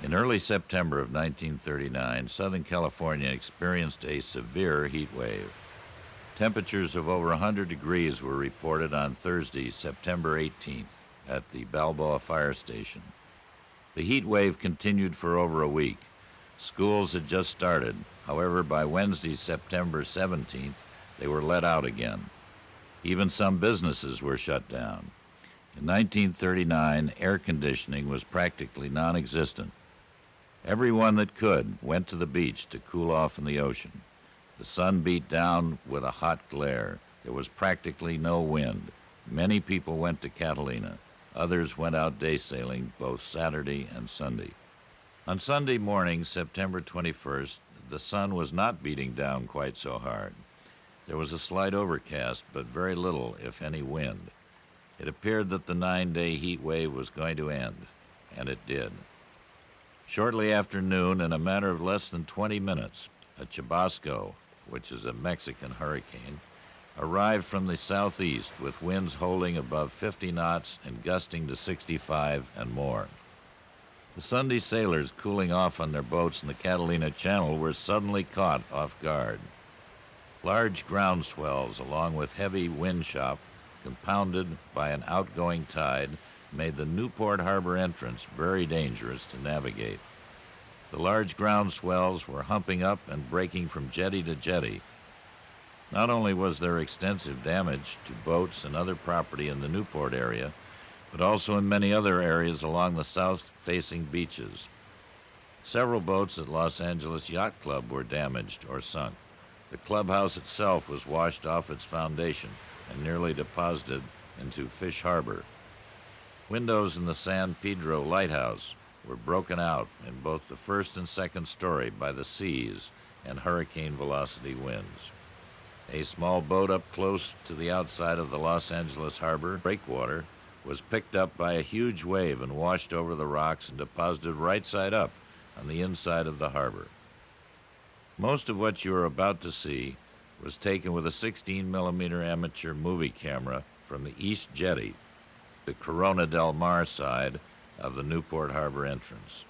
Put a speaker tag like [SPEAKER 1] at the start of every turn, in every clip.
[SPEAKER 1] In early September of 1939, Southern California experienced a severe heat wave. Temperatures of over 100 degrees were reported on Thursday, September 18th, at the Balboa Fire Station. The heat wave continued for over a week. Schools had just started. However, by Wednesday, September 17th, they were let out again. Even some businesses were shut down. In 1939, air conditioning was practically non-existent. Everyone that could went to the beach to cool off in the ocean. The sun beat down with a hot glare. There was practically no wind. Many people went to Catalina. Others went out day sailing both Saturday and Sunday. On Sunday morning, September 21st, the sun was not beating down quite so hard. There was a slight overcast, but very little, if any, wind. It appeared that the 9-day heat wave was going to end, and it did. Shortly after noon, in a matter of less than 20 minutes, a chabasco, which is a Mexican hurricane, arrived from the southeast with winds holding above 50 knots and gusting to 65 and more. The Sunday sailors cooling off on their boats in the Catalina Channel were suddenly caught off guard. Large ground swells, along with heavy wind chop, compounded by an outgoing tide, made the Newport harbor entrance very dangerous to navigate. The large ground swells were humping up and breaking from jetty to jetty. Not only was there extensive damage to boats and other property in the Newport area, but also in many other areas along the south-facing beaches. Several boats at Los Angeles Yacht Club were damaged or sunk. The clubhouse itself was washed off its foundation and nearly deposited into Fish Harbor. Windows in the San Pedro Lighthouse were broken out in both the first and second story by the seas and hurricane velocity winds. A small boat up close to the outside of the Los Angeles harbor breakwater was picked up by a huge wave and washed over the rocks and deposited right side up on the inside of the harbor. Most of what you are about to see was taken with a 16mm amateur movie camera from the East Jetty, the Corona del Mar side of the Newport Harbor entrance.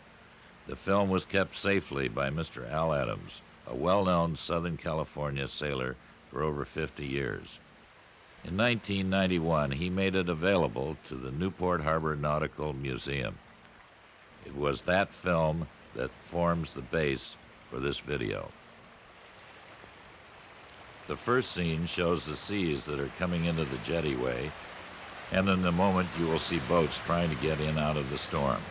[SPEAKER 1] The film was kept safely by Mr. Al Adams, a well-known Southern California sailor for over 50 years. In 1991, he made it available to the Newport Harbor Nautical Museum. It was that film that forms the base for this video. The first scene shows the seas that are coming into the jettyway, and in a moment you will see boats trying to get in out of the storm.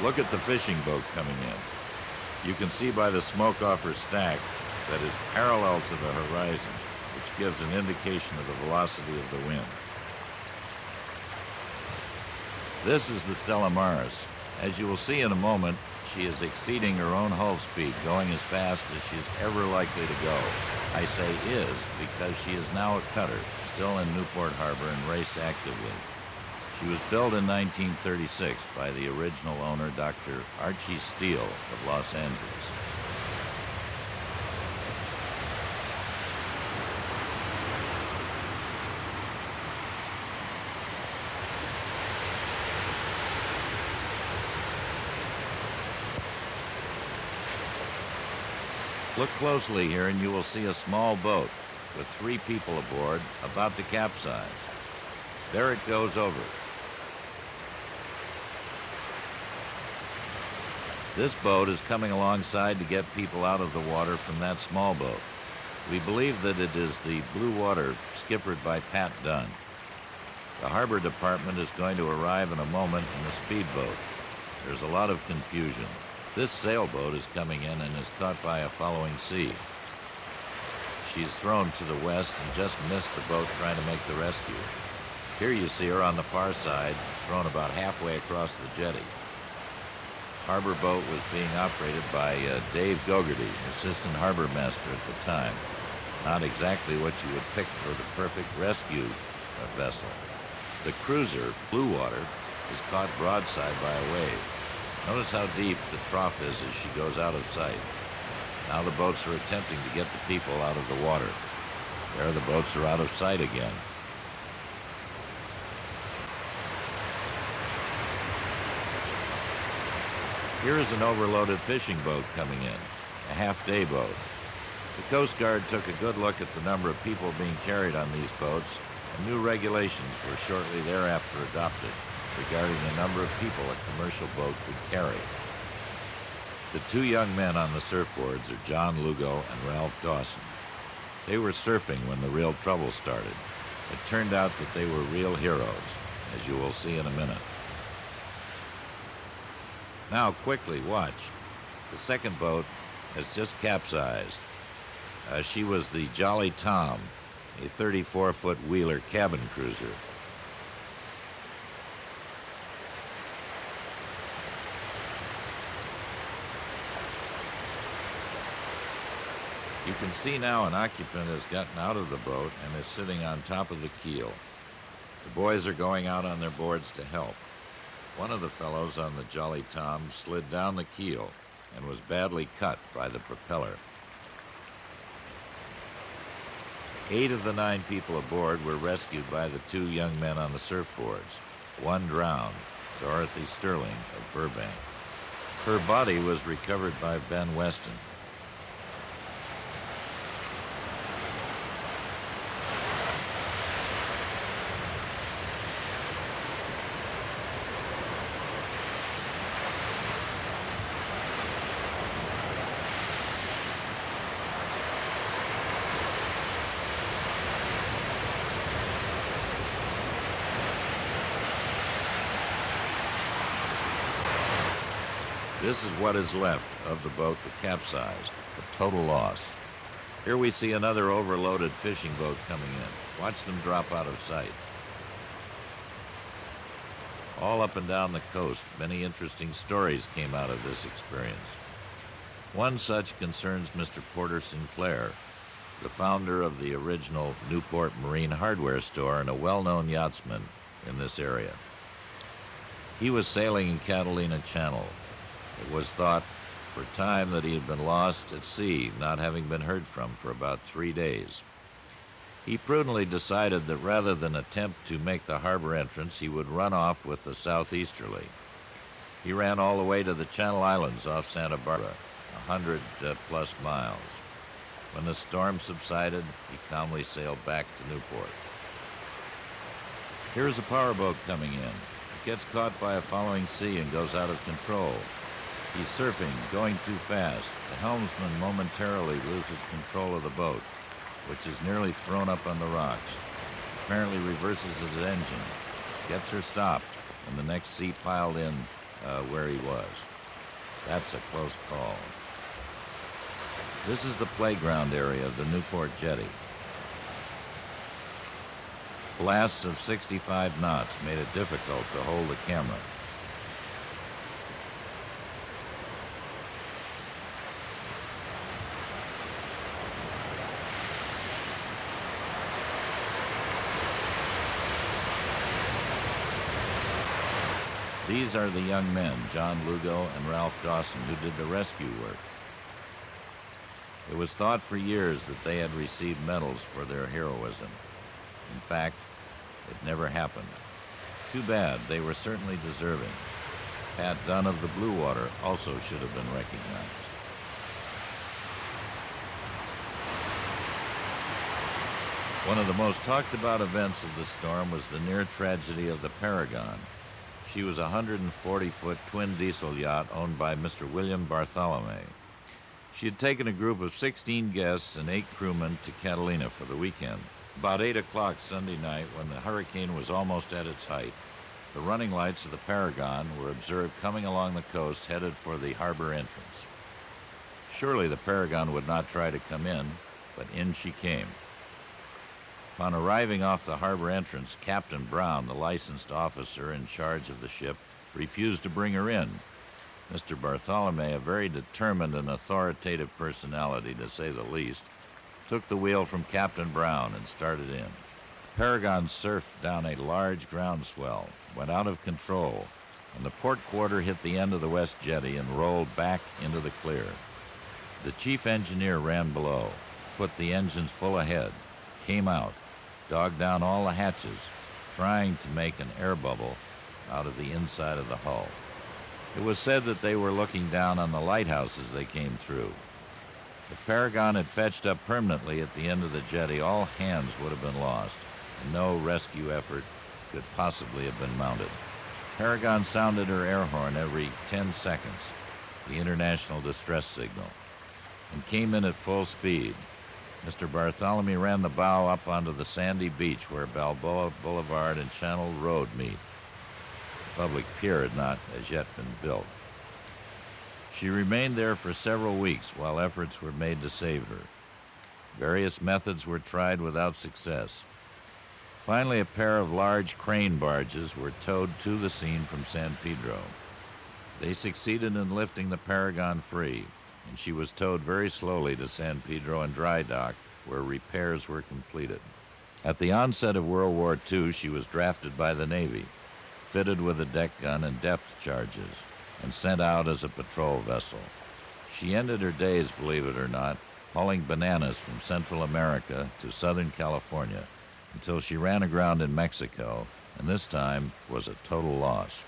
[SPEAKER 1] Look at the fishing boat coming in. You can see by the smoke off her stack that is parallel to the horizon, which gives an indication of the velocity of the wind. This is the Stella Maris. As you will see in a moment, she is exceeding her own hull speed, going as fast as she is ever likely to go. I say is because she is now a cutter, still in Newport Harbor and raced actively. She was built in 1936 by the original owner, Dr. Archie Steele of Los Angeles. Look closely here and you will see a small boat with 3 people aboard about to capsize. There it goes over. This boat is coming alongside to get people out of the water from that small boat. We believe that it is the Blue Water skippered by Pat Dunn. The harbor department is going to arrive in a moment in a speedboat. There's a lot of confusion. This sailboat is coming in and is caught by a following sea. She's thrown to the west and just missed the boat trying to make the rescue. Here you see her on the far side, thrown about halfway across the jetty. Harbor boat was being operated by Dave Gogarty, assistant harbor master at the time. Not exactly what you would pick for the perfect rescue vessel. The cruiser, Blue Water, is caught broadside by a wave. Notice how deep the trough is as she goes out of sight. Now the boats are attempting to get the people out of the water. There, the boats are out of sight again. Here is an overloaded fishing boat coming in, a half-day boat. The Coast Guard took a good look at the number of people being carried on these boats, and new regulations were shortly thereafter adopted regarding the number of people a commercial boat could carry. The two young men on the surfboards are John Lugo and Ralph Dawson. They were surfing when the real trouble started. It turned out that they were real heroes, as you will see in a minute. Now, quickly, watch. The second boat has just capsized. She was the Jolly Tom, a 34-foot wheeler cabin cruiser. You can see now an occupant has gotten out of the boat and is sitting on top of the keel. The boys are going out on their boards to help. One of the fellows on the Jolly Tom slid down the keel and was badly cut by the propeller. 8 of the 9 people aboard were rescued by the 2 young men on the surfboards. One drowned, Dorothy Sterling of Burbank. Her body was recovered by Ben Weston. This is what is left of the boat that capsized, a total loss. Here we see another overloaded fishing boat coming in. Watch them drop out of sight. All up and down the coast, many interesting stories came out of this experience. One such concerns Mr. Porter Sinclair, the founder of the original Newport Marine Hardware store and a well-known yachtsman in this area. He was sailing in Catalina Channel. It was thought for a time that he had been lost at sea, not having been heard from for about 3 days. He prudently decided that rather than attempt to make the harbor entrance, he would run off with the southeasterly. He ran all the way to the Channel Islands off Santa Barbara, 100+ miles. When the storm subsided, he calmly sailed back to Newport. Here's a powerboat coming in. It gets caught by a following sea and goes out of control. He's surfing, going too fast. The helmsman momentarily loses control of the boat, which is nearly thrown up on the rocks. Apparently reverses his engine, gets her stopped, and the next sea piled in where he was. That's a close call. This is the playground area of the Newport jetty. Blasts of 65 knots made it difficult to hold the camera. These are the young men, John Lugo and Ralph Dawson, who did the rescue work. It was thought for years that they had received medals for their heroism. In fact, it never happened. Too bad, they were certainly deserving. Pat Dunn of the Blue Water also should have been recognized. One of the most talked about events of the storm was the near tragedy of the Paragon. She was a 140-foot twin diesel yacht owned by Mr. William Bartholomew. She had taken a group of 16 guests and 8 crewmen to Catalina for the weekend. About 8 o'clock Sunday night, when the hurricane was almost at its height, the running lights of the Paragon were observed coming along the coast headed for the harbor entrance. Surely the Paragon would not try to come in, but in she came. Upon arriving off the harbor entrance, Captain Brown, the licensed officer in charge of the ship, refused to bring her in. Mr. Bartholomew, a very determined and authoritative personality, to say the least, took the wheel from Captain Brown and started in. Paragon surfed down a large groundswell, went out of control, and the port quarter hit the end of the west jetty and rolled back into the clear. The chief engineer ran below, put the engines full ahead, came out, dogged down all the hatches, trying to make an air bubble out of the inside of the hull. It was said that they were looking down on the lighthouses they came through. If Paragon had fetched up permanently at the end of the jetty, all hands would have been lost, and no rescue effort could possibly have been mounted. Paragon sounded her air horn every 10 seconds, the international distress signal, and came in at full speed. Mr. Bartholomew ran the bow up onto the sandy beach where Balboa Boulevard and Channel Road meet. The public pier had not as yet been built. She remained there for several weeks while efforts were made to save her. Various methods were tried without success. Finally, a pair of large crane barges were towed to the scene from San Pedro. They succeeded in lifting the Paragon free, and she was towed very slowly to San Pedro and dry dock, where repairs were completed. At the onset of World War II, she was drafted by the Navy, fitted with a deck gun and depth charges, and sent out as a patrol vessel. She ended her days, believe it or not, hauling bananas from Central America to Southern California until she ran aground in Mexico, and this time was a total loss.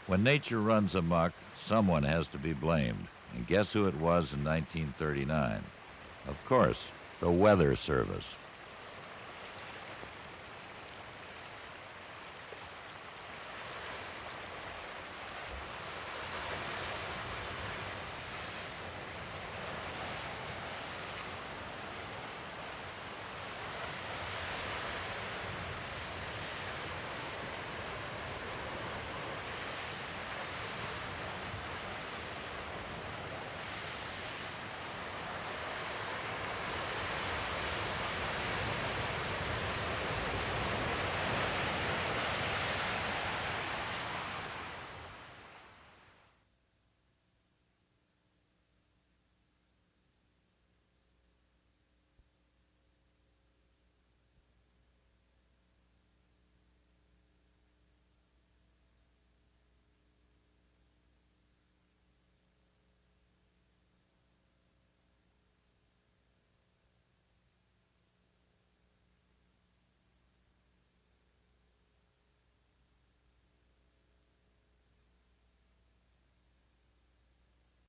[SPEAKER 1] When nature runs amok, someone has to be blamed, and guess who it was in 1939? Of course, the Weather Service.